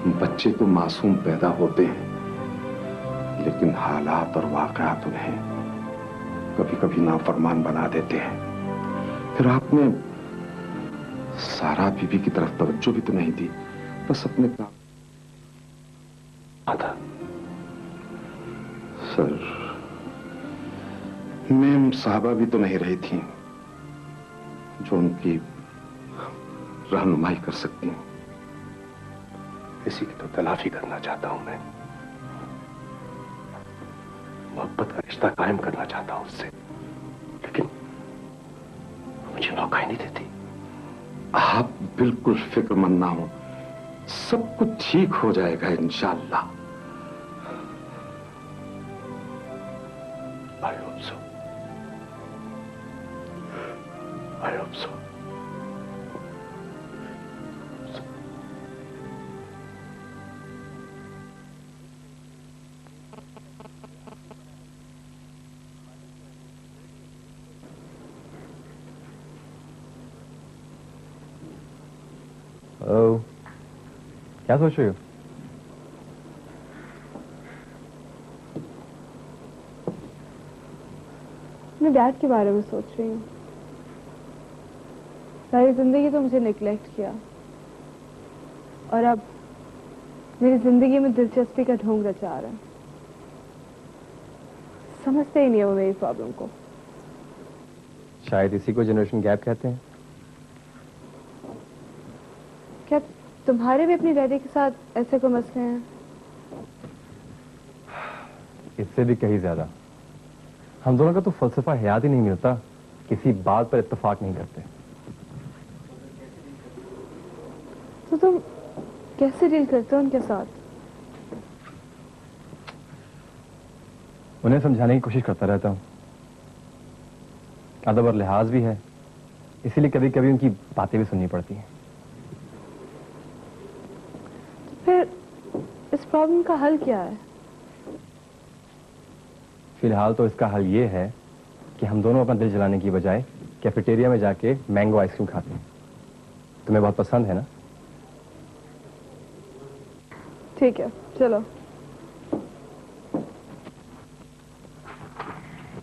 बच्चे तो मासूम पैदा होते हैं, लेकिन हालात और वाकयात उन्हें कभी कभी नाफरमान बना देते हैं। फिर आपने सारा बीबी की तरफ तवज्जो भी तो नहीं दी, बस अपने काम। सर, मैम साहबा भी तो नहीं रही थी जो उनकी रहनुमाई कर सकती हैं। इसी की तो तलाशी करना चाहता हूं मैं। मोहब्बत का रिश्ता कायम करना चाहता हूं उससे, लेकिन मुझे मौका ही नहीं देती। आप बिल्कुल फिक्रमंद ना हो, सब कुछ ठीक हो जाएगा इंशाअल्लाह। I hope so. I hope so. ओ, क्या सोच रही हो? मैं डैड के बारे में सोच रही हूँ। सारी जिंदगी तो मुझे निग्लेक्ट किया और अब मेरी जिंदगी में दिलचस्पी का ढोंग रचा रहा है। समझते ही नहीं है वो मेरी प्रॉब्लम को। शायद इसी को जनरेशन गैप कहते हैं। क्या तुम्हारे भी अपनी डैडी के साथ ऐसे कोई मसले हैं? इससे भी कहीं ज्यादा। हम दोनों का तो फलसफा हयात ही नहीं मिलता, किसी बात पर इत्तेफाक नहीं करते। तो तुम कैसे डील करते हो उनके साथ? उन्हें समझाने की कोशिश करता रहता हूं। अदब और लिहाज भी है, इसीलिए कभी कभी उनकी बातें भी सुननी पड़ती हैं। तो फिर इस प्रॉब्लम का हल क्या है? फिलहाल तो इसका हल ये है कि हम दोनों अपना दिल जलाने की बजाय कैफेटेरिया में जाके मैंगो आइसक्रीम खाते हैं। तुम्हें बहुत पसंद है ना? ठीक है, चलो।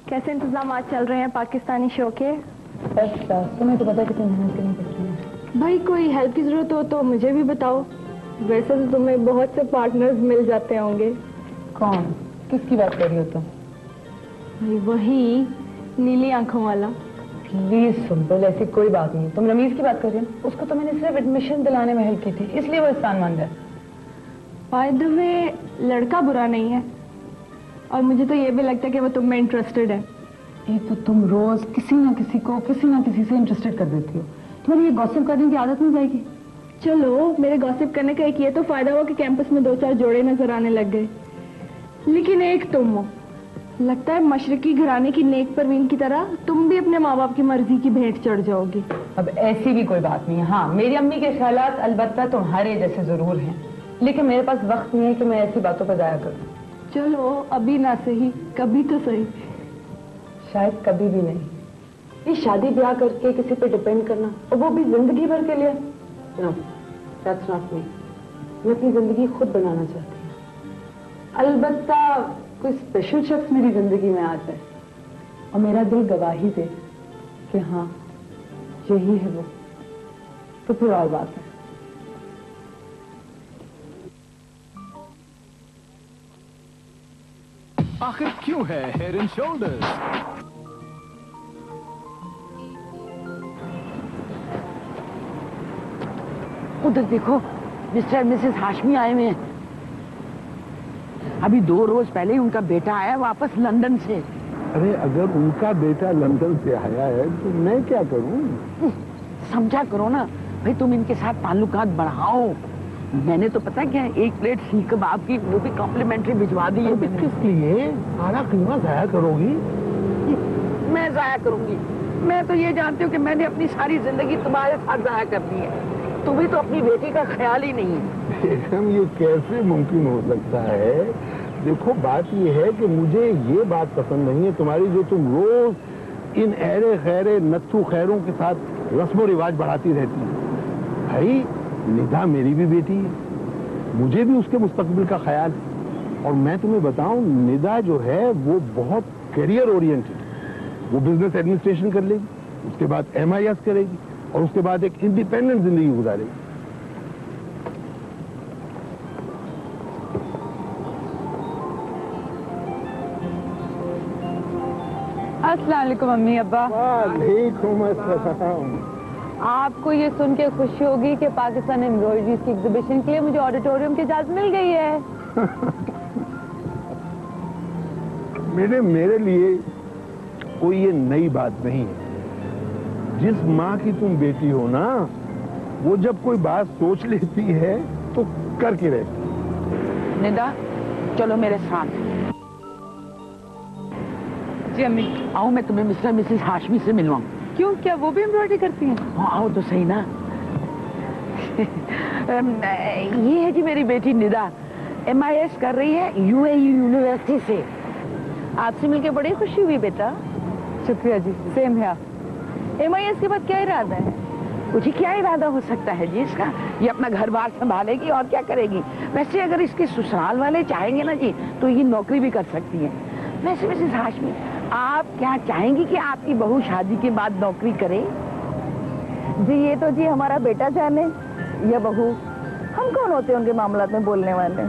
कैसे इंतजाम आज चल रहे हैं पाकिस्तानी शो के? बस तुम्हें तो पता है कितनी मेहनत करनी पड़ती है। भाई कोई हेल्प की जरूरत हो तो मुझे भी बताओ। वैसे तो तुम्हें बहुत से पार्टनर्स मिल जाते होंगे। कौन? किसकी बात कर रही हो तुम? भाई वही नीली आंखों वाला। प्लीज सिंपल, ऐसी कोई बात नहीं। तुम रमीज की बात कर रही हो? उसको तो मैंने सिर्फ एडमिशन दिलाने में हेल्प की थी, इसलिए वो एहसान मान रहा है। बाय द वे, लड़का बुरा नहीं है और मुझे तो ये भी लगता है कि वो तुम में इंटरेस्टेड है। ये तो तुम रोज किसी ना किसी से इंटरेस्टेड कर देती हो। तुम्हारी ये गॉसिप करने की आदत नहीं जाएगी? चलो, मेरे गॉसिप करने का एक ये तो फायदा हुआ कि कैंपस में 2-4 जोड़े नजर आने लग गए, लेकिन एक तुम हो। लगता है मशरकी घराने की नेक परवीन की तरह तुम भी अपने माँ बाप की मर्जी की भेंट चढ़ जाओगी। अब ऐसी भी कोई बात नहीं है। हाँ, मेरी अम्मी के ख्यालात अलबत्ता तुम्हारे जैसे जरूर हैं, लेकिन मेरे पास वक्त नहीं है कि मैं ऐसी बातों पर जाया करूं। चलो, अभी ना सही, कभी तो सही। शायद कभी भी नहीं। ये शादी ब्याह करके किसी पे डिपेंड करना, और वो भी जिंदगी भर के लिए, नो, दैट्स नॉट मी। मैं अपनी जिंदगी खुद बनाना चाहती हूँ। अलबत्ता कोई स्पेशल शख्स मेरी जिंदगी में आ जाए और मेरा दिल गवाही दे कि हाँ यही है वो, तो फिर और बात है। आखिर क्यों है हेड एंड शोल्डर्स? उधर देखो, मिस्टर और मिसेस हाशमी आए हुए हैं। अभी 2 रोज पहले ही उनका बेटा आया वापस लंदन से। अरे अगर उनका बेटा लंदन से आया है तो मैं क्या करूं? समझा करो ना भाई, तुम इनके साथ ताल्लुकात बढ़ाओ। मैंने तो पता क्या, 1 प्लेट सीख कबाब की वो भी कॉम्प्लीमेंट्री भिजवा दी है। किस लिए? सारा कीमा जाया करोगी? मैं जाया करूंगी? मैं तो ये जानती हूँ कि मैंने अपनी सारी जिंदगी तुम्हारे साथ जाया कर दी है। तुम्हें तो अपनी बेटी का ख्याल ही नहीं है। बेगम, ये कैसे मुमकिन हो सकता है? देखो, बात ये है कि मुझे ये बात पसंद नहीं है तुम्हारी, जो तुम रोज इन ऐरे खैरे नत्थू खैरों के साथ रस्म रिवाज बढ़ाती रहती है। भाई, निदा मेरी भी बेटी है, मुझे भी उसके मुस्तकबिल का ख्याल है। और मैं तुम्हें बताऊं, निदा जो है वो बहुत करियर ओरिएंटेड है। वो बिजनेस एडमिनिस्ट्रेशन कर लेगी, उसके बाद MIS करेगी और उसके बाद एक इंडिपेंडेंट जिंदगी गुजारेगी। अस्सलाम वालेकुम मम्मी अब्बा। वालेकुम अस्सलाम। आपको ये सुन के खुशी होगी कि पाकिस्तान एम्ब्रॉयडरी की एग्जीबिशन के लिए मुझे ऑडिटोरियम की इजाजत मिल गई है। मेरे लिए कोई ये नई बात नहीं है। जिस माँ की तुम बेटी हो ना, वो जब कोई बात सोच लेती है तो करके रहती। निदा, चलो मेरे साथ। जी अम्मी। आओ, मैं तुम्हें मिस्टर मिसेस हाशमी से मिलवाऊं। क्यों, क्या वो भी एम्ब्रॉयडरी करती हैं? आओ तो सही ना। ये है जी मेरी बेटी निदा, MIS कर रही है UAE यूनिवर्सिटी से। आपसे मिलके बड़ी खुशी हुई बेटा। शुक्रिया जी, सेम है। MIS के बाद क्या इरादा है? कुछ ही क्या इरादा हो सकता है जी इसका? ये अपना घर बार संभालेगी और क्या करेगी। वैसे अगर इसके ससुराल वाले चाहेंगे ना जी तो ये नौकरी भी कर सकती है। वैसे मिसेस हाशमी, आप क्या चाहेंगी कि आपकी बहू शादी के बाद नौकरी करे? जी ये तो जी हमारा बेटा जाने या बहू, हम कौन होते हैं उनके मामला में बोलने वाले।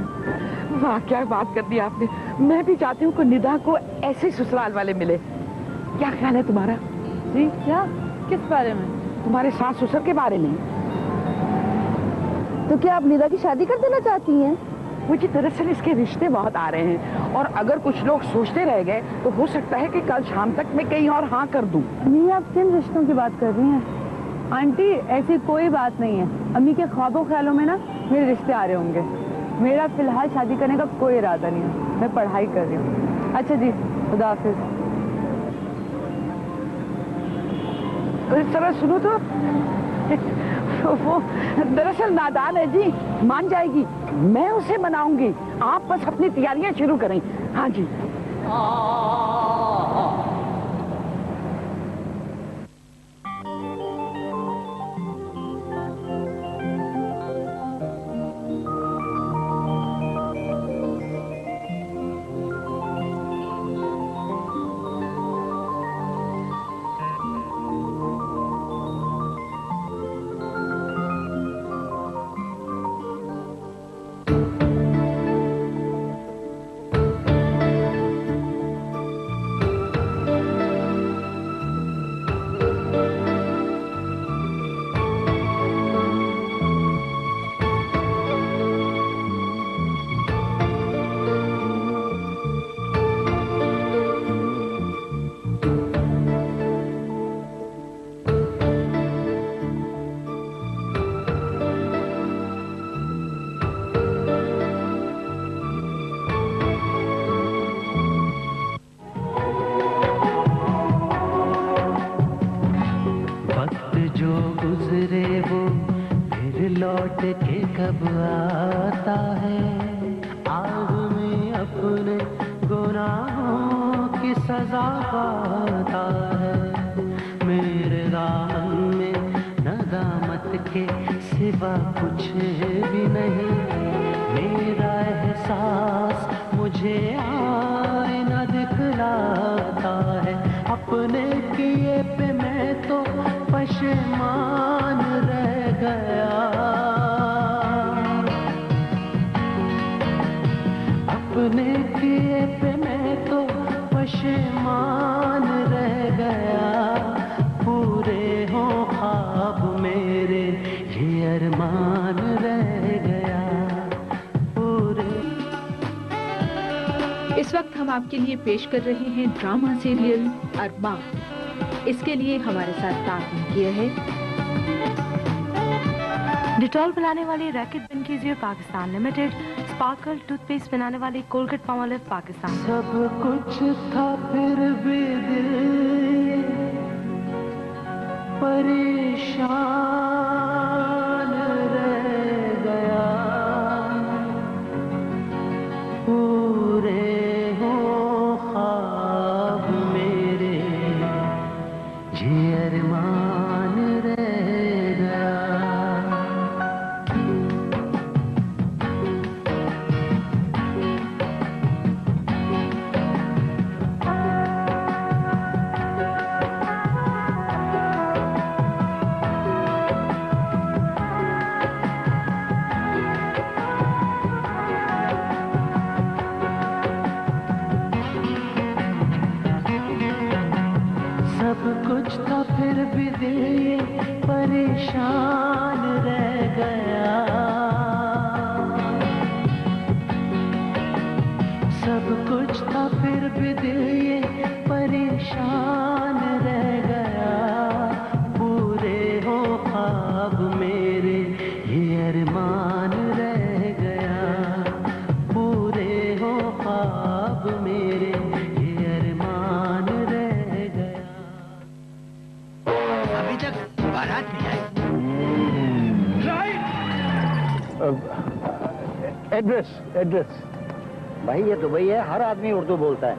वाह, क्या बात कर दी आपने। मैं भी चाहती हूँ कि निदा को ऐसे ससुराल वाले मिले। क्या ख्याल है तुम्हारा? जी क्या, किस बारे में? तुम्हारे सास ससुर के बारे में। तो क्या आप निदा की शादी कर देना चाहती हैं? मुझे दरअसल इसके रिश्ते बहुत आ रहे हैं और अगर कुछ लोग सोचते रह गए तो हो सकता है कि कल शाम तक मैं कहीं और हाँ कर दूं। नहीं, आप किन रिश्तों की बात कर रही हैं? आंटी ऐसी कोई बात नहीं है। अम्मी के ख्वाबों ख्यालों में ना मेरे रिश्ते आ रहे होंगे। मेरा फिलहाल शादी करने का कोई इरादा नहीं है, मैं पढ़ाई कर रही हूँ। अच्छा जी, खुदा हाफिज। तो इस तरह सुनो तो वो दरअसल नादान है जी, मान जाएगी। मैं उसे मनाऊंगी, आप बस अपनी तैयारियां शुरू करें। हाँ जी। इस वक्त हम आपके लिए पेश कर रहे हैं ड्रामा सीरियल अरबां। इसके लिए हमारे साथ ताक़ीम किया है डिटॉल बनाने वाली Reckitt Benckiser Pakistan limited, sparkle toothpaste बनाने वाली कोलगेट पामोलिव पाकिस्तान। सब कुछ था फिर भी दिल परेशान रह गया, पूरे हो ख्वाब मेरे ये अरमान रह गया। दिल ये परेशान रह गया। सब कुछ था फिर भी दिल ये परेशान रह गया। पूरे हो ख्वाब मेरे ये अरमान रह गया। पूरे हो ख्वाब मेरे ये अरमान रह गया। अभी तक बारात नहीं आई। एड्रेस भाई ये दुबई है, हर आदमी उर्दू बोलता है।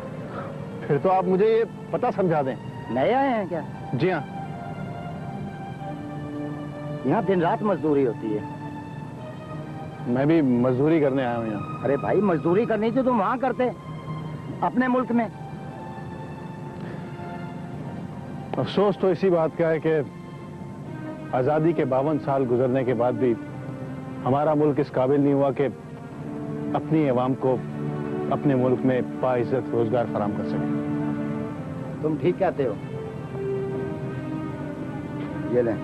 फिर तो आप मुझे ये पता समझा दें। नए आए हैं क्या? जी हाँ। यहाँ दिन रात मजदूरी होती है। मैं भी मजदूरी करने आया हूँ यहाँ। अरे भाई मजदूरी करनी थी तुम वहाँ करते, अपने मुल्क में। अफसोस तो इसी बात का है कि आज़ादी के 52 साल गुजरने के बाद भी हमारा मुल्क इस काबिल नहीं हुआ कि अपनी अवाम को अपने मुल्क में बाइज्जत रोजगार फराम कर सके। तुम ठीक कहते हो। ये लें,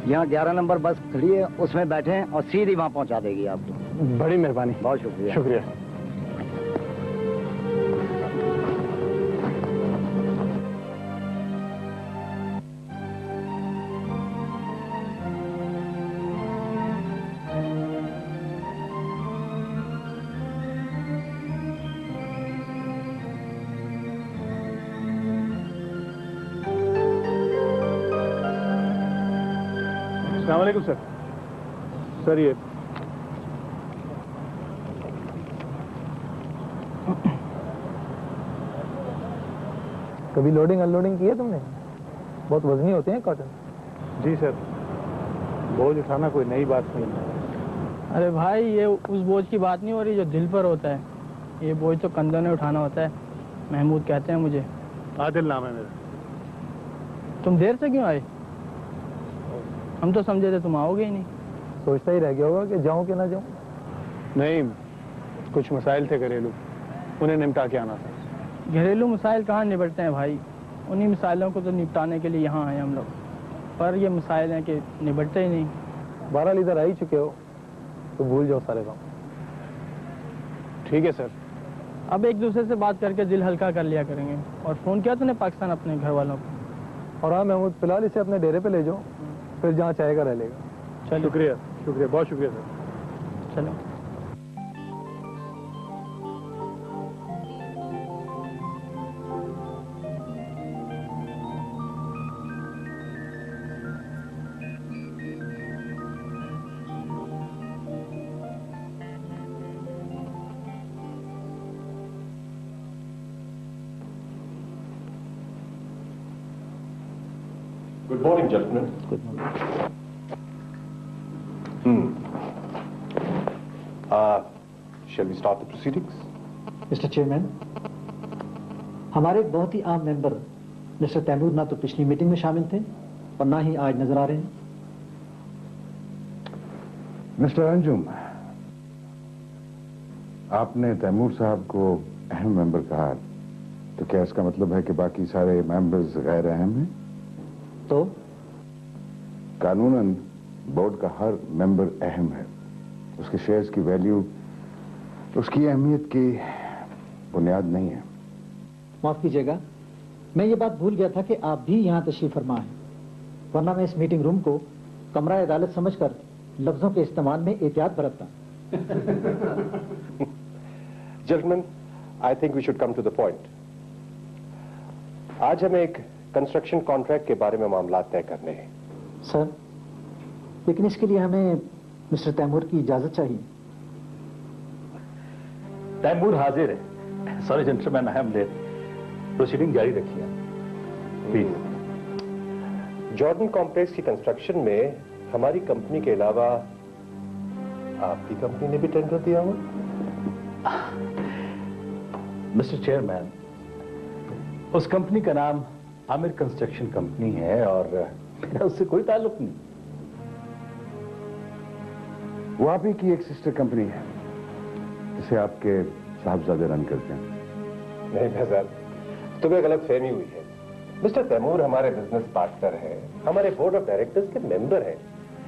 यहाँ 11 नंबर बस खड़ी है, उसमें बैठे और सीधी वहाँ पहुँचा देगी आपको। बड़ी मेहरबानी। बहुत शुक्रिया। शुक्रिया। अस्सलाम वालेकुम सर। ये कभी लोडिंग अनलोडिंग की है तुमने? बहुत वजनी होते हैं कॉटन। जी सर, बोझ उठाना कोई नई बात नहीं है। अरे भाई ये उस बोझ की बात नहीं हो रही जो दिल पर होता है, ये बोझ तो कंधों ने उठाना होता है। महमूद कहते हैं मुझे। आदिल नाम है मेरा। तुम देर से क्यों आए? हम तो समझे थे तुम आओगे ही नहीं। सोचता ही रह गया होगा कि जाऊं कि ना जाऊं। नहीं, कुछ मसाइल थे घरेलू, उन्हें निपटा के आना था। घरेलू मसाइल कहाँ निपटते हैं भाई? उन्हीं मसाइलों को तो निपटाने के लिए यहाँ आए हम लोग, पर ये मसाइल हैं कि निपटते ही नहीं। 12 लीटर आ ही चुके हो तो भूल जाओ सारे काम। ठीक है सर। अब एक दूसरे से बात करके दिल हल्का कर लिया करेंगे। और फोन किया तूने पाकिस्तान अपने घर वालों को? और हाँ महमूद, फिलहाल इसे अपने डेरे पे ले जाओ, फिर जहाँ चाहेगा रह लेगा। चलो। शुक्रिया, शुक्रिया, बहुत शुक्रिया सर। चलो। Good morning, gentlemen. Good morning. Shall we start the proceedings? Mister chairman, हमारे एक बहुत ही आम मेंबर मिस्टर तैमूर ना तो पिछली मीटिंग में शामिल थे और ना ही आज नजर आ रहे हैं। मिस्टर अंजुम, आपने तैमूर साहब को अहम मेंबर कहा, तो क्या इसका मतलब है कि बाकी सारे मेंबर्स गैर अहम हैं? तो कानूनन बोर्ड का हर मेंबर अहम है। उसके शेयर्स की वैल्यू उसकी अहमियत की बुनियाद नहीं है। माफ कीजिएगा, मैं ये बात भूल गया था कि आप भी यहाँ तशरीफ फरमा हैं, वरना मैं इस मीटिंग रूम को कमरा अदालत समझकर लफ्जों के इस्तेमाल में एहतियात बरतता। Gentlemen, I think we should come to the point. आज हमें एक कंस्ट्रक्शन कॉन्ट्रैक्ट के बारे में मामला तय करने हैं। सर, लेकिन इसके लिए हमें मिस्टर तैमूर की इजाजत चाहिए। तैमूर हाजिर है। Sorry gentleman, I am late. Proceeding जारी रखिए प्लीज। जॉर्डन कॉम्प्लेक्स की कंस्ट्रक्शन में हमारी कंपनी के अलावा आपकी कंपनी ने भी टेंडर दिया हुआ? मिस्टर चेयरमैन, उस कंपनी का नाम आमिर कंस्ट्रक्शन कंपनी है और मेरा उससे कोई ताल्लुक नहीं। वो आप ही की एक सिस्टर कंपनी है जिसे आपके साहबजादे रन करते हैं। नहीं फैजान, तुम्हें गलत फहमी हुई है। मिस्टर तैमूर हमारे बिजनेस पार्टनर हैं, हमारे बोर्ड ऑफ डायरेक्टर्स के मेंबर हैं।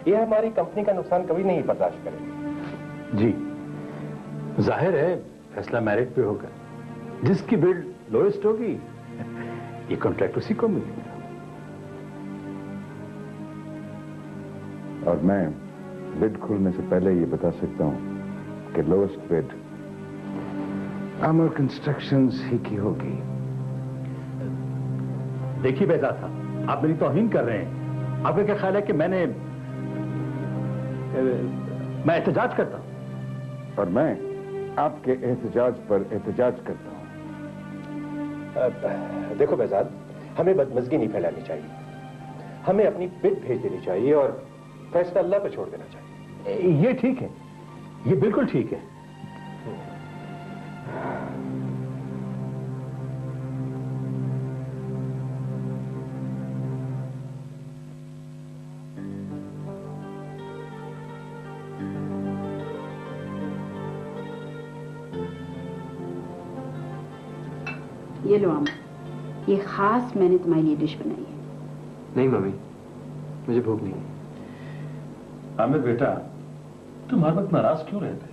ये हमारी कंपनी का नुकसान कभी नहीं बर्दाश्त करेंगे। जी, जाहिर है फैसला मेरिट पे होगा। जिसकी बिड लोएस्ट होगी ये कॉन्ट्रैक्ट उसी को मिलेगा। और मैं बिड खोलने से पहले ये बता सकता हूं कि लोएस्ट बिड अमर कंस्ट्रक्शंस ही की होगी। देखिए बेजाद साहब, आप मेरी तौहीन कर रहे हैं। आपका क्या ख्याल है कि मैं एहतजाज करता हूं? और मैं आपके एहतजाज पर एहतजाज करता हूं। देखो बेजाद, हमें बदमज़गी नहीं फैलानी चाहिए। हमें अपनी बिड भेज देनी चाहिए और फैसला अल्लाह पर छोड़ देना चाहिए। ये ठीक है, ये बिल्कुल ठीक है। ये लो आम, ये खास मैंने तुम्हारे लिए डिश बनाई है। नहीं मम्मी, मुझे भूख नहीं है। आमिर बेटा, तुम हर वक्त नाराज क्यों रहते?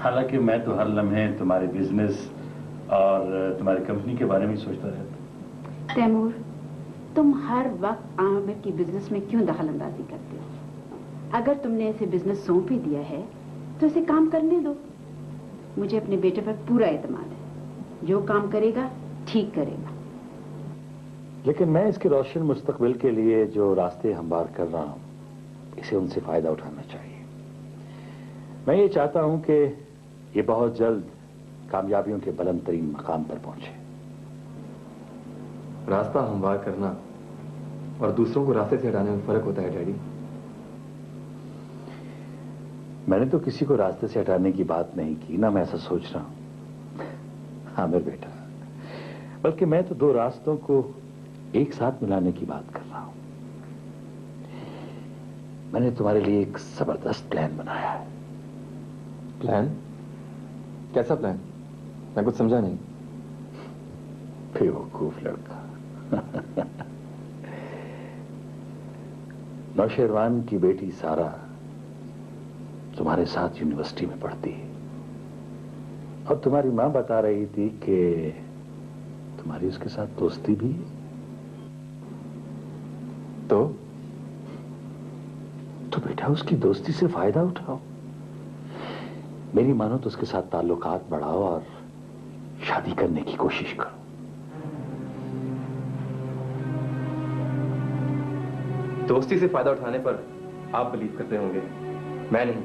हालांकि मैं तो हर लम्हे तुम्हारे बिजनेस और तुम्हारी कंपनी के बारे में सोचता रहता। तैमूर, तुम हर वक्त आमिर की बिजनेस में क्यों दखल अंदाजी करते हो? अगर तुमने ऐसे बिजनेस सौंप ही दिया है तो इसे काम करने दो। मुझे अपने बेटे पर पूरा एतमाद है, जो काम करेगा ठीक करेगा। लेकिन मैं इसके रोशन मुस्तकबिल के लिए जो रास्ते हमवार कर रहा हूं, इसे उनसे फायदा उठाना चाहिए। मैं ये चाहता हूं कि ये बहुत जल्द कामयाबियों के बुलंद तरीन मकाम पर पहुंचे। रास्ता हमवार करना और दूसरों को रास्ते से हटाने में फर्क होता है डैडी। मैंने तो किसी को रास्ते से हटाने की बात नहीं की, ना मैं ऐसा सोच रहा हूं आमिर बेटा, बल्कि मैं तो दो रास्तों को एक साथ मिलाने की बात कर रहा हूं। मैंने तुम्हारे लिए एक जबरदस्त प्लान बनाया है। प्लान? कैसा प्लान? मैं कुछ समझा नहीं। बेवकूफ लड़का। नौशेरवान की बेटी सारा तुम्हारे साथ यूनिवर्सिटी में पढ़ती है और तुम्हारी मां बता रही थी कि तुम्हारी उसके साथ दोस्ती भी है। तो बेटा उसकी दोस्ती से फायदा उठाओ। मेरी मानो तो उसके साथ ताल्लुकात बढ़ाओ और शादी करने की कोशिश करो। दोस्ती से फायदा उठाने पर आप बिलीव करते होंगे, मैं नहीं।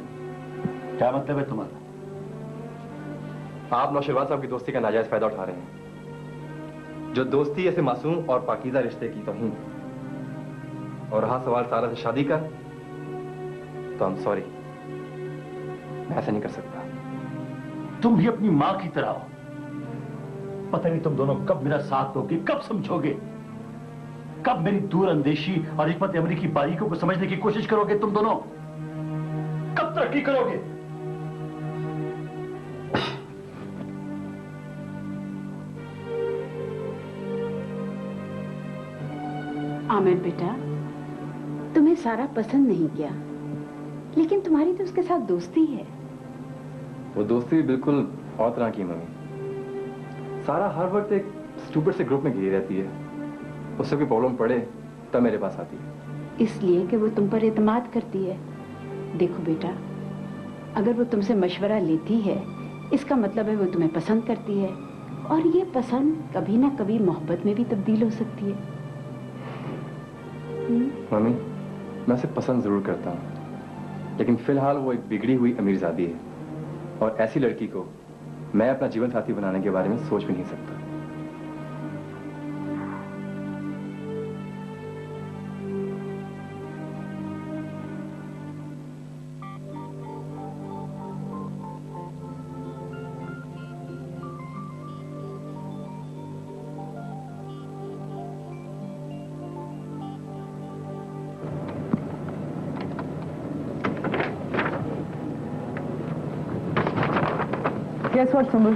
क्या मतलब है तुम्हारा? आप नौशेरवान साहब की दोस्ती का नाजायज फायदा उठा रहे हैं। जो दोस्ती ऐसे मासूम और पाकीज़ा रिश्ते की तौहीन। और रहा सवाल सारा से शादी का, तो आई एम सॉरी, मैं ऐसा नहीं कर सकता। तुम भी अपनी मां की तरह हो। पता नहीं तुम दोनों कब मेरा साथ दोगे, कब समझोगे, कब मेरी दूर अंदेशी और हिकमत अमली की बारीकियों को समझने की कोशिश करोगे। तुम दोनों कब तरक्की करोगे? आमिर बेटा, तुम्हें सारा पसंद नहीं किया, लेकिन तुम्हारी तो उसके साथ दोस्ती है। वो दोस्ती भी बिल्कुल और तरह की मम्मी। सारा हर वक्त एक स्टूपिड से ग्रुप में घिरी रहती है। उससे कोई प्रॉब्लम पड़े तब मेरे पास आती है। इसलिए कि वो तुम पर एतमाद करती है। देखो बेटा, अगर वो तुमसे मशवरा लेती है, इसका मतलब है वो तुम्हें पसंद करती है, और ये पसंद कभी ना कभी मोहब्बत में भी तब्दील हो सकती है। मम्मी, मैं उसे पसंद जरूर करता हूँ, लेकिन फिलहाल वो एक बिगड़ी हुई अमीरजादी है, और ऐसी लड़की को मैं अपना जीवन साथी बनाने के बारे में सोच भी नहीं सकता। Guess what, Sumul?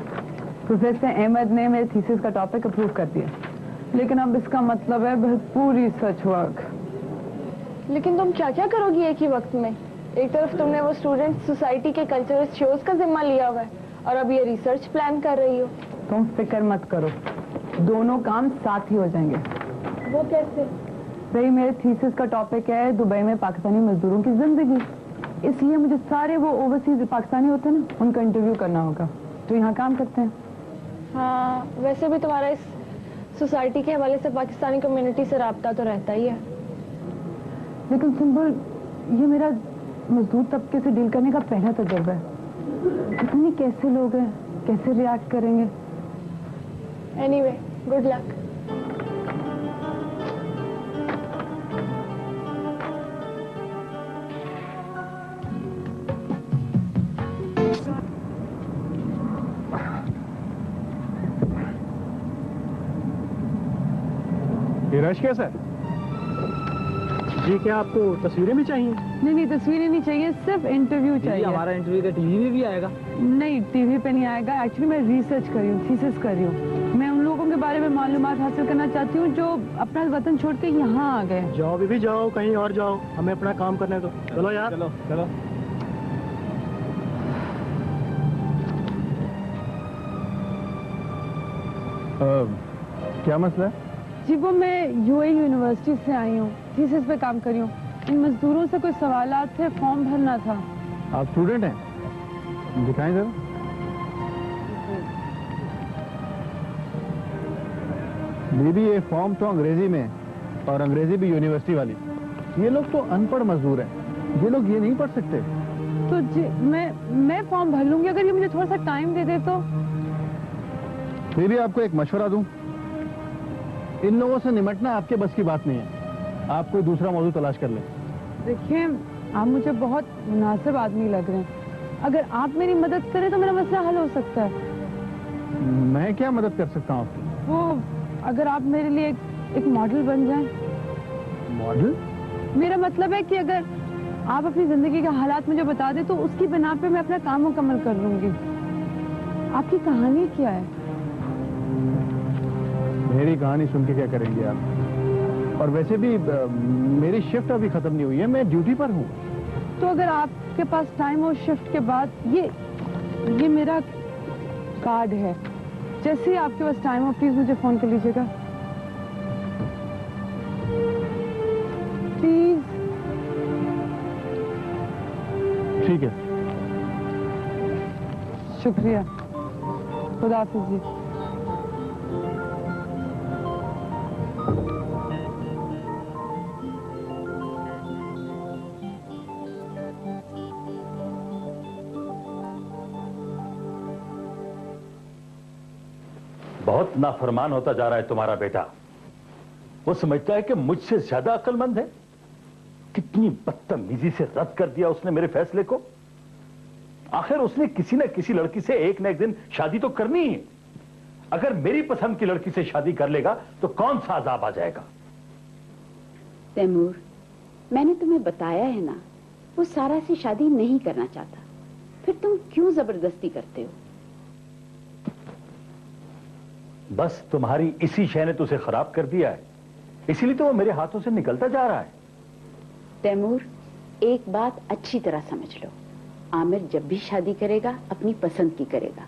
Professor Ahmed ने मेरे थीसिस का टॉपिक अप्रूव कर दिया। लेकिन अब इसका मतलब है भरपूरी सच वर्क। लेकिन तुम क्या क्या करोगी एक ही वक्त में? एक तरफ तुमने वो स्टूडेंट सोसाइटी के कल्चरल शोज का जिम्मा लिया हुआ है और अब ये रिसर्च प्लान कर रही हो। तुम फिक्र मत करो, दोनों काम साथ ही हो जाएंगे। वो कैसे? भाई मेरे थीसिस का टॉपिक है दुबई में पाकिस्तानी मजदूरों की जिंदगी, इसलिए मुझे सारे वो ओवरसीज पाकिस्तानी होते हैं ना, उनका इंटरव्यू करना होगा। तो यहाँ काम करते हैं। हाँ, वैसे भी तुम्हारा इस सोसाइटी के हवाले से पाकिस्तानी कम्युनिटी से राब्ता तो रहता ही है। लेकिन सिंबल, ये मेरा मजदूर तबके से डील करने का पहला तजुर्बा है। पता नहीं कैसे लोग हैं, कैसे रिएक्ट करेंगे। Anyway, good luck. ये रश कैसा है? जी, क्या आपको तस्वीरें भी चाहिए? नहीं नहीं, तस्वीरें नहीं चाहिए, सिर्फ इंटरव्यू चाहिए। हमारा इंटरव्यू का टीवी में भी आएगा? नहीं, टीवी पे नहीं आएगा। एक्चुअली मैं रिसर्च कर रही हूँ, थीसिस कर रही हूँ। मैं उन लोगों के बारे में मालूमात हासिल करना चाहती हूँ जो अपना वतन छोड़ के यहाँ आ गए। जाओ बीबी जाओ, कहीं और जाओ, हमें अपना काम करने दो। चलो यार, चलो चलो। क्या मसला है? जी वो मैं यूएई यूनिवर्सिटी से आई हूँ, थीसिस पे काम कर रही हूँ। इन मजदूरों से कुछ सवालात थे, फॉर्म भरना था। आप स्टूडेंट हैं? दिखाएं जरा। दीदी ये फॉर्म तो अंग्रेजी में है, और अंग्रेजी भी यूनिवर्सिटी वाली। ये लोग तो अनपढ़ मजदूर हैं, ये लोग ये नहीं पढ़ सकते। तो जी मैं फॉर्म भर लूंगी अगर ये मुझे थोड़ा सा टाइम दे दे तो। दीदी आपको एक मशवरा दूं, इन लोगों से निमटना आपके बस की बात नहीं है, आप कोई दूसरा मौजू तलाश कर लें। देखिए आप मुझे बहुत मुनासिब आदमी लग रहे हैं, अगर आप मेरी मदद करें तो मेरा मसला हल हो सकता है। मैं क्या मदद कर सकता हूँ आपकी? वो अगर आप मेरे लिए एक मॉडल बन जाएं। मॉडल? मेरा मतलब है कि अगर आप अपनी जिंदगी के हालात मुझे बता दें तो उसकी बिना पे मैं अपना काम मुकम्मल कर लूंगी। आपकी कहानी क्या है? मेरी कहानी सुन के क्या करेंगे आप? और वैसे भी मेरी शिफ्ट अभी खत्म नहीं हुई है, मैं ड्यूटी पर हूँ। तो अगर आपके पास टाइम हो शिफ्ट के बाद, ये मेरा कार्ड है, जैसे ही आपके पास टाइम हो प्लीज मुझे फोन कर लीजिएगा प्लीज। ठीक है, शुक्रिया, खुदा हाफिज जी। बहुत नाफरमान होता जा रहा है तुम्हारा बेटा। वो समझता है कि मुझसे ज्यादा अक्लमंद है। कितनी बदतमीजी से रद्द कर दिया उसने मेरे फैसले को। आखिर उसने किसी न किसी लड़की से एक न एक दिन शादी तो करनी ही है। अगर मेरी पसंद की लड़की से शादी कर लेगा तो कौन सा अजाब आ जाएगा? तैमूर, मैंने तुम्हें बताया है ना, वो सारा से शादी नहीं करना चाहता, फिर तुम क्यों जबरदस्ती करते हो? बस तुम्हारी इसी शय ने तो उसे खराब कर दिया है, इसीलिए तो वो मेरे हाथों से निकलता जा रहा है। तैमूर, एक बात अच्छी तरह समझ लो, आमिर जब भी शादी करेगा अपनी पसंद की करेगा,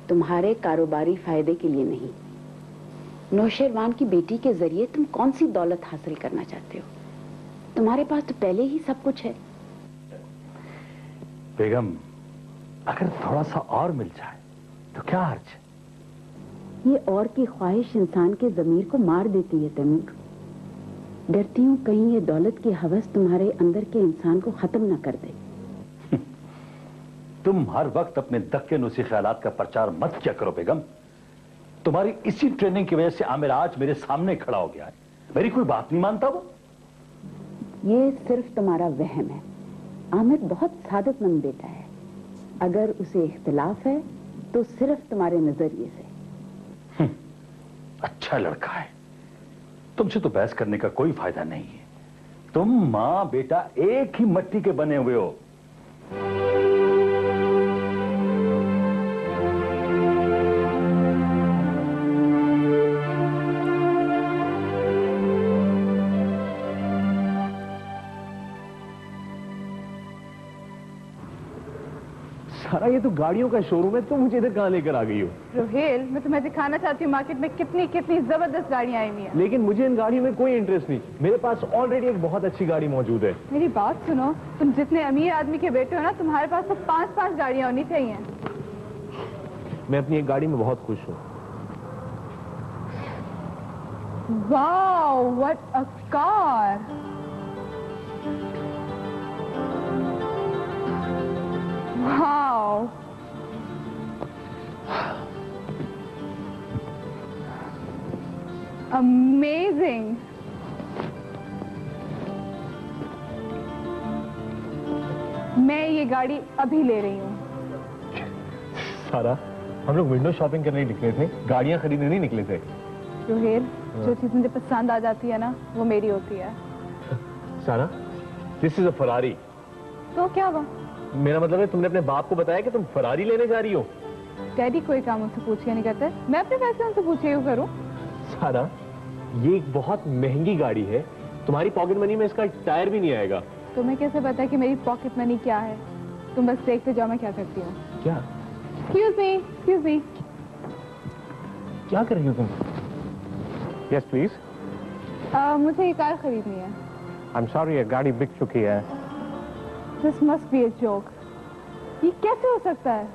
तुम्हारे कारोबारी फायदे के लिए नहीं। नौशेरवान की बेटी के जरिए तुम कौन सी दौलत हासिल करना चाहते हो? तुम्हारे पास तो पहले ही सब कुछ है। बेगम, अगर थोड़ा सा और मिल जाए तो क्या हर्ज? ये और की ख्वाहिश इंसान के जमीर को मार देती है तैमूर। डरती हूं कहीं ये दौलत की हवस तुम्हारे अंदर के इंसान को खत्म ना कर दे। तुम हर वक्त अपने दक्के नुसी ख्यालात का प्रचार मत किया करो बेगम। तुम्हारी इसी ट्रेनिंग की वजह से आमिर आज मेरे सामने खड़ा हो गया है। मेरी कोई बात नहीं मानता वो। ये सिर्फ तुम्हारा वहम है। आमिर बहुत सादतमंद बेटा है। अगर उसे इख्तिलाफ है तो सिर्फ तुम्हारे नजरिए से। अच्छा लड़का है, तुमसे तो बहस करने का कोई फायदा नहीं है। तुम मां बेटा एक ही मट्टी के बने हुए हो। सारा ये तो गाड़ियों का शोरूम है, तुम मुझे इधर कहाँ लेकर आ गई हो? रोहेल, मैं तुम्हें दिखाना चाहती हूँ मार्केट में कितनी कितनी जबरदस्त गाड़ियाँ आई हुई हैं। लेकिन मुझे इन गाड़ियों में कोई इंटरेस्ट नहीं, मेरे पास ऑलरेडी एक बहुत अच्छी गाड़ी मौजूद है। मेरी बात सुनो, तुम जितने अमीर आदमी के बेटे हो ना, तुम्हारे पास तो 5-5 गाड़ियाँ होनी चाहिए। मैं अपनी एक गाड़ी में बहुत खुश हूँ। Wow, what a car! Wow, amazing. मैं ये गाड़ी अभी ले रही हूँ। सारा, हम लोग विंडो शॉपिंग करने निकले थे, गाड़ियाँ खरीदने नहीं निकले थे। रोहेल, जो चीज मुझे पसंद आ जाती है ना, वो मेरी होती है। सारा, दिस इज अ फरारी। तो क्या हुआ? मेरा मतलब है तुमने अपने बाप को बताया कि तुम फरारी लेने जा रही हो? डैडी कोई काम उनसे पूछ के नहीं करते, मैं अपने पैसे उनसे पूछे क्यों करूं? सारा, ये एक बहुत महंगी गाड़ी है, तुम्हारी पॉकेट मनी में इसका टायर भी नहीं आएगा। तुम्हें कैसे पता कि मेरी पॉकेट मनी क्या है? तुम बस देखते जाओ मैं क्या करती हूँ। क्या? Excuse me. क्या कर रही हो तुम? Yes please. मुझे ये कार खरीदनी है। आई एम सॉरी, ये गाड़ी बिक चुकी है। This must be a joke. ये कैसे हो सकता है?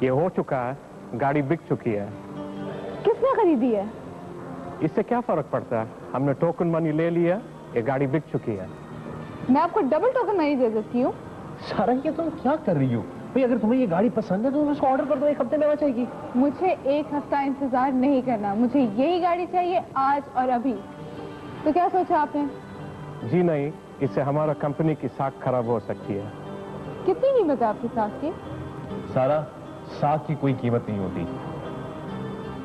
ये हो चुका है, गाड़ी बिक चुकी है। किसने खरीदी है? इससे क्या फर्क पड़ता है? हमने टोकन मनी ले लिया, ये गाड़ी बिक चुकी है। मैं आपको डबल टोकन मनी दे देती हूँ। सारा, ये तुम क्या कर रही हो? भाई अगर तुम्हें ये गाड़ी पसंद है तो तुम इसको ऑर्डर कर दो, 1 हफ्ते में आ जाएगी। मुझे 1 हफ्ता इंतजार नहीं करना, मुझे यही गाड़ी चाहिए आज और अभी। तो क्या सोचा आपने? जी नहीं, इससे हमारा कंपनी की साख खराब हो सकती है। कितनी कीमत है आपकी साख की? सारा, साख की कोई कीमत नहीं होती।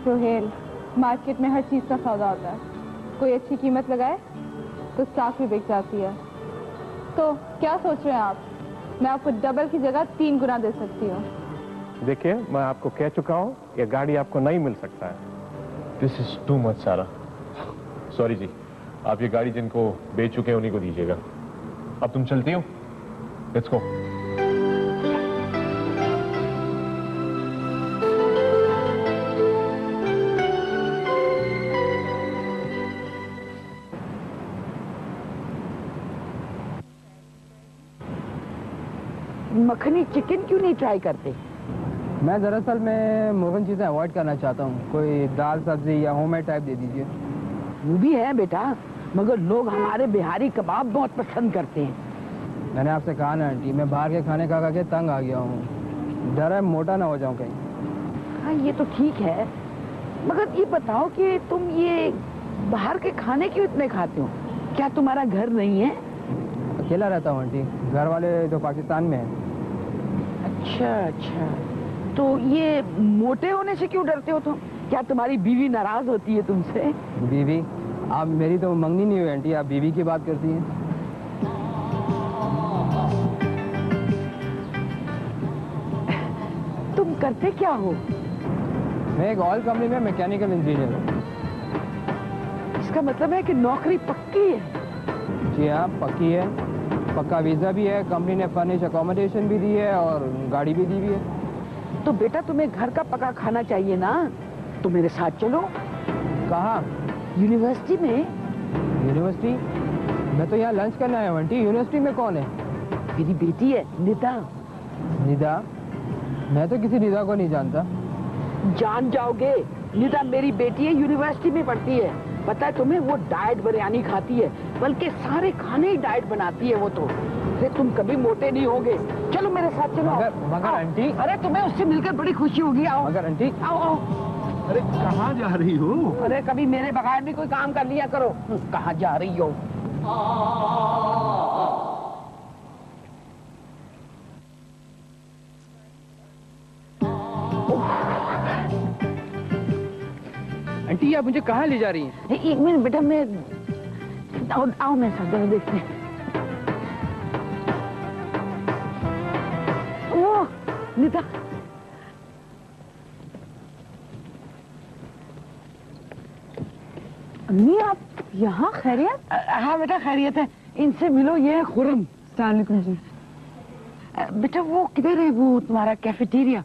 रोहेल, मार्केट में हर चीज का सौदा होता है, कोई अच्छी कीमत लगाए तो साख भी बिक जाती है। तो क्या सोच रहे हैं आप? मैं आपको डबल की जगह 3 गुना दे सकती हूँ। देखिए, मैं आपको कह चुका हूँ, ये गाड़ी आपको नहीं मिल सकता है। दिस इज टू मच सारा। सॉरी जी, आप ये गाड़ी जिनको बेच चुके हैं उन्हीं को दीजिएगा। अब तुम चलती हो? Let's go. मखनी चिकन क्यों नहीं ट्राई करते? मैं दरअसल में मुर्गन चीज़ें अवॉइड करना चाहता हूँ, कोई दाल सब्जी या होममेड टाइप दे दीजिए। वो भी है बेटा, मगर लोग हमारे बिहारी कबाब बहुत पसंद करते हैं। मैंने आपसे कहा ना आंटी, मैं बाहर के खाने खा के तंग आ गया हूँ, डर है मोटा ना हो जाऊँ कहीं। हाँ ये तो ठीक है, मगर ये बताओ कि तुम ये बाहर के खाने क्यों इतने खाते हो? क्या तुम्हारा घर नहीं है? अकेला रहता हूँ आंटी, घर वाले तो पाकिस्तान में हैं। अच्छा, तो ये मोटे होने से क्यों डरते हो तुम? क्या तुम्हारी बीवी नाराज होती है तुमसे? बीवी? आप, मेरी तो मंगनी नहीं हुई आंटी, आप बीवी की बात करती हैं। तुम करते क्या हो? मैं एक ऑयल कंपनी में मैकेनिकल इंजीनियर हूँ। इसका मतलब है कि नौकरी पक्की है? जी हाँ, पक्की है, पक्का वीजा भी है, कंपनी ने फर्निश अकोमोडेशन भी दी है और गाड़ी भी दी हुई है। तो बेटा तुम्हें घर का पका खाना चाहिए ना, तो मेरे साथ चलो। कहाँ? यूनिवर्सिटी में। यूनिवर्सिटी? मैं तो यहाँ लंच करने आया हूँ आंटी, यूनिवर्सिटी में कौन है? मेरी बेटी है निदा। निदा? मैं तो किसी निदा को नहीं जानता। जान जाओगे, निदा मेरी बेटी है, यूनिवर्सिटी में पढ़ती है। पता है तुम्हें, वो डाइट बिरयानी खाती है, बल्कि सारे खाने ही डाइट बनाती है वो तो। अरे तुम कभी मोटे नहीं होगे, चलो मेरे साथ चलो। मगर आंटी, अरे तुम्हें उससे मिलकर बड़ी खुशी होगी, आओ। मगर आंटी, आओ। अरे कहाँ जा रही हो? अरे कभी मेरे बगैर भी कोई काम कर लिया करो। कहाँ जा रही हो? आंटी आप मुझे कहाँ ले जा रही हैं? 1 मिनट बेटा, मैं आओ मेरे साथ, जरा देखते हैं। ओह निदा, अम्मी आप यहाँ? खैरियत? हाँ बेटा खैरियत है, इनसे मिलो, ये है खुरम। अस्सलामुअलैकुम जी। बेटा वो किधर है, वो तुम्हारा कैफेटेरिया?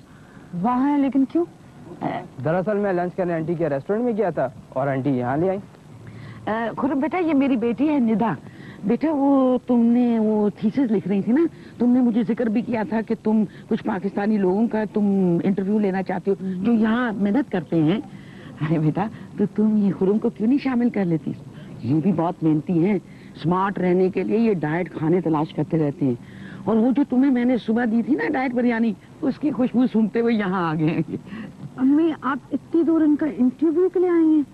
वहाँ है, लेकिन क्यों? दरअसल मैं लंच करने आंटी के रेस्टोरेंट में गया था और आंटी यहाँ ले आई। खुरम बेटा, ये मेरी बेटी है निदा। बेटा वो तुमने वो थीसिस लिख रही थी ना, तुमने मुझे जिक्र भी किया था कि तुम कुछ पाकिस्तानी लोगों का तुम इंटरव्यू लेना चाहते हो जो यहाँ मेहनत करते हैं। अरे बेटा, तो तुम ये खुरम को क्यों नहीं शामिल कर लेती? ये भी बहुत मेहनती हैं, स्मार्ट रहने के लिए ये डाइट खाने तलाश करते रहते हैं। और वो जो तुम्हें मैंने सुबह दी थी ना डाइट बिरयानी, उसकी खुशबू सूंघते हुए यहाँ आ गए हैं। अम्मी, आप इतनी दूर इनका इंटरव्यू के लिए आई हैं?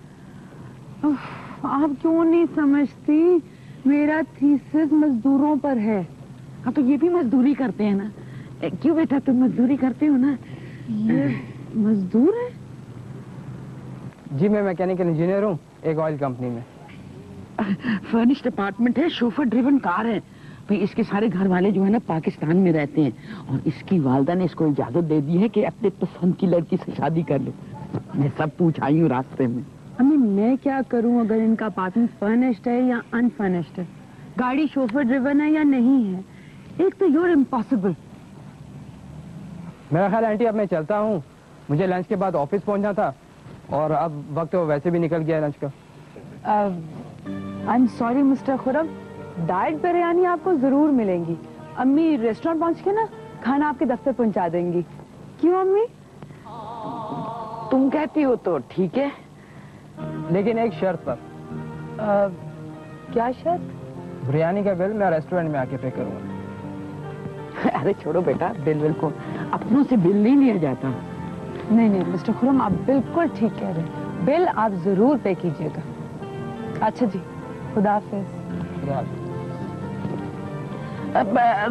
आप क्यों नहीं समझती, मेरा थीसिस मजदूरों पर है। हाँ, तो ये भी मजदूरी करते हैं ना। क्यों बेटा, तुम मजदूरी करते हो ना? ये मजदूर है? जी, मैं मैकेनिकल इंजीनियर हूँ एक ऑयल कंपनी में। फर्निश्ड अपार्टमेंट है, शोफर ड्रिवन कार है। भाई इसके सारे घर वाले जो है ना पाकिस्तान में रहते हैं और इसकी वालदा ने इसको इजाजत दे दी है कि अपने पसंद की लड़की से शादी कर लो। मैं सब पूछ आई हूँ रास्ते में। अम्मी, मैं क्या करूं अगर इनका अपार्टमेंट फर्निश्ड है या अनफर्निश्ड है, गाड़ी शोफर ड्रिवन है या नहीं है? एक तो यूर इम्पॉसिबल। मेरा ख्याल आंटी अब मैं चलता हूँ, मुझे लंच के बाद ऑफिस पहुंचना था और अब वक्त वैसे भी निकल गया लंच का। I am sorry mister Khurram, diet biryani आपको जरूर मिलेंगी। अम्मी रेस्टोरेंट पहुंच के ना खाना आपके दफ्तर पहुंचा देंगी। क्यों अम्मी? तुम कहती हो तो ठीक है, लेकिन एक शर्त पर। क्या शर्त? बिरयानी का बिल मैं रेस्टोरेंट में आके पे करूंगा। अरे छोड़ो बेटा, बिल को अपनों से बिल नहीं लिया जाता। नहीं नहीं मिस्टर खुरम, आप बिल्कुल ठीक कह रहे हैं, बिल आप जरूर पे कीजिएगा। अच्छा जी, खुदा हाफिज।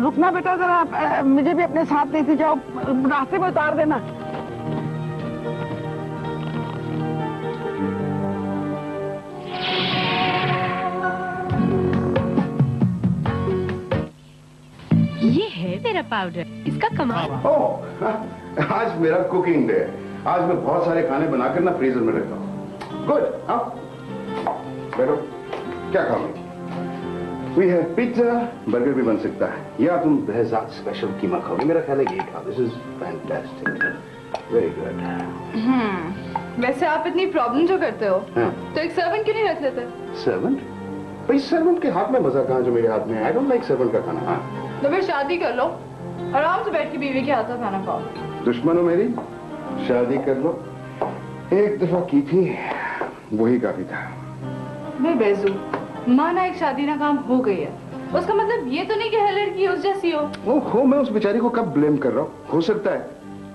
रुकना बेटा जरा, मुझे भी अपने साथ लेते जाओ, रास्ते में उतार देना। ये है मेरा पाउडर, इसका कमाल। ओह, आज मेरा कुकिंग डे है। आज मैं बहुत सारे खाने बनाकर ना फ्रीजर में रखता हूँ। गुड, हाँ बैठो, क्या खाओगे? वी है पिज्जा, बर्गर भी बन सकता है, या तुम बेहजाद स्पेशल कीमा खाओगे। मेरा ख्याल है ये खाओ। This is fantastic, very good. वैसे आप इतनी प्रॉब्लम जो करते हो तो एक सर्वेंट क्यों नहीं रख लेते? सर्वेंट? भाई सर्वेंट के हाथ में मजा कहाँ जो मेरे हाथ में है। आई डोंट लाइक सर्वेंट का खाना। हाँ, तो फिर शादी कर लो, आराम से बैठ के बीवी के हाथ का खाना खाओ। दुश्मन हो मेरी, शादी कर लो। एक दफा की थी, वही काफी था। मैं बेजू माना एक शादी ना काम हो गई है, उसका मतलब ये तो नहीं कि हर लड़की उस जैसी हो। ओहो, मैं उस बेचारी को कब ब्लेम कर रहा हूँ? हो सकता है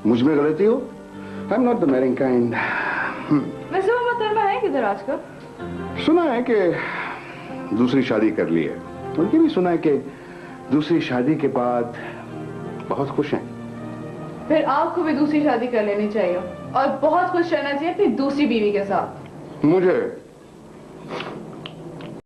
मुझ में गलती हो। I am not the marrying kind. वैसे वो मोहतरमा है किधर आजकल? सुना है कि दूसरी शादी कर ली है, और ये भी सुना है कि दूसरी शादी के बाद बहुत खुश हैं। फिर आपको भी दूसरी शादी कर लेनी चाहिए और बहुत खुश रहना चाहिए अपनी दूसरी बीवी के साथ। मुझे